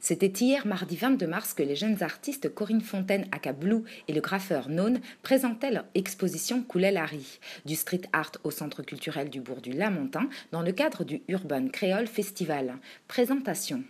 C'était hier, mardi 22 mars, que les jeunes artistes Corinne Fontaine aka Blue et le graffeur None présentaient leur exposition Coulait Larry, du street art au Centre culturel du Bourg du Lamentin dans le cadre du Urban Creole Festival. Présentation.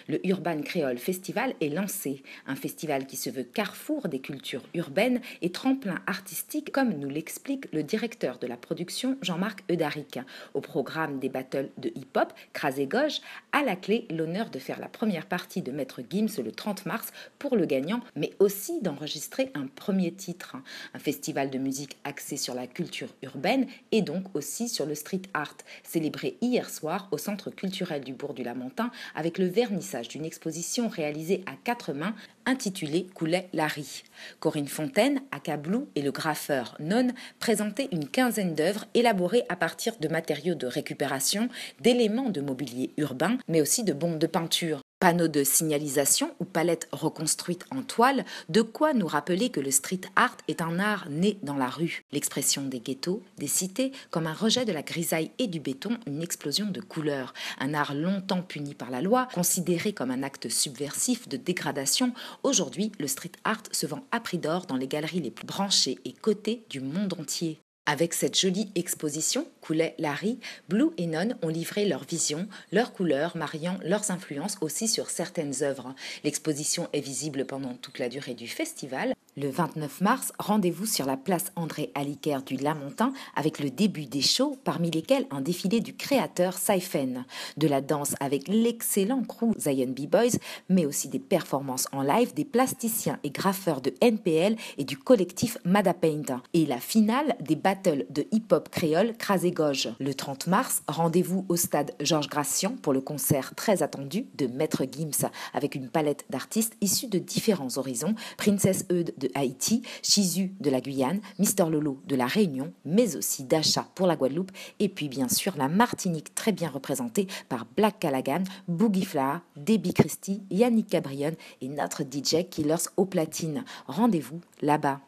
Le Urban Creole Festival est lancé, un festival qui se veut carrefour des cultures urbaines et tremplin artistique, comme nous l'explique le directeur de la production Jean-Marc Eudaric. Au programme des battles de hip-hop, Crasé Gauche, à la clé l'honneur de faire la première partie de Maître Gims le 30 mars pour le gagnant, mais aussi d'enregistrer un premier titre. Un festival de musique axé sur la culture urbaine et donc aussi sur le street art, célébré hier soir au Centre culturel du Bourg du Lamentin avec le vernissage d'une exposition réalisée à 4 mains intitulée Coulait Larry. Corinne Fontaine, aka Blue, et le graffeur None présentaient une quinzaine d'œuvres élaborées à partir de matériaux de récupération, d'éléments de mobilier urbain, mais aussi de bombes de peinture. Panneaux de signalisation ou palettes reconstruites en toile, de quoi nous rappeler que le street art est un art né dans la rue. L'expression des ghettos, des cités, comme un rejet de la grisaille et du béton, une explosion de couleurs. Un art longtemps puni par la loi, considéré comme un acte subversif de dégradation. Aujourd'hui, le street art se vend à prix d'or dans les galeries les plus branchées et cotées du monde entier. Avec cette jolie exposition, Coulait Larry, Blue et None ont livré leur vision, leurs couleurs, mariant leurs influences aussi sur certaines œuvres. L'exposition est visible pendant toute la durée du festival. Le 29 mars, rendez-vous sur la place André Aliquer du Lamentin avec le début des shows, parmi lesquels un défilé du créateur Saifen. De la danse avec l'excellent crew Zion B-Boys, mais aussi des performances en live des plasticiens et graffeurs de NPL et du collectif Madapaint. Et la finale des battles de hip-hop créole Crasé Gauche. Le 30 mars, rendez-vous au stade Georges Gracian pour le concert très attendu de Maître Gims avec une palette d'artistes issus de différents horizons, Princess Eudes de Haïti, Chizu de la Guyane, Mister Lolo de la Réunion, mais aussi Dacha pour la Guadeloupe, et puis bien sûr la Martinique très bien représentée par Black Callaghan, Boogie Fla, Debbie Christie, Yannick Cabrion et notre DJ Killers au platine. Rendez-vous là-bas.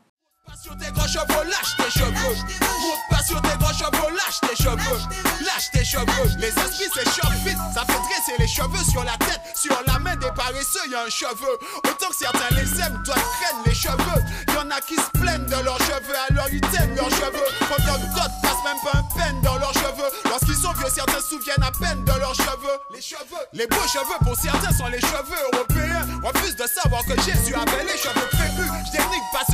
Pas sur tes gros cheveux, lâche tes cheveux. Monte pas sur tes gros cheveux, lâche tes cheveux. Lâche tes cheveux. Les esprits s'échauffent vite, ça fait dresser les cheveux sur la tête. Sur la main des paresseux, y a un cheveu. Autant que certains les aiment, toi traînes les cheveux. Y'en a qui se plaignent de leurs cheveux, alors ils t'aiment leurs cheveux. Pendant que d'autres passent même pas un peine dans leurs cheveux. Lorsqu'ils sont vieux, certains se souviennent à peine de leurs cheveux. Les beaux cheveux pour certains sont les cheveux européens. Refuse de savoir que Jésus avait les cheveux crépus. Je dénigre pas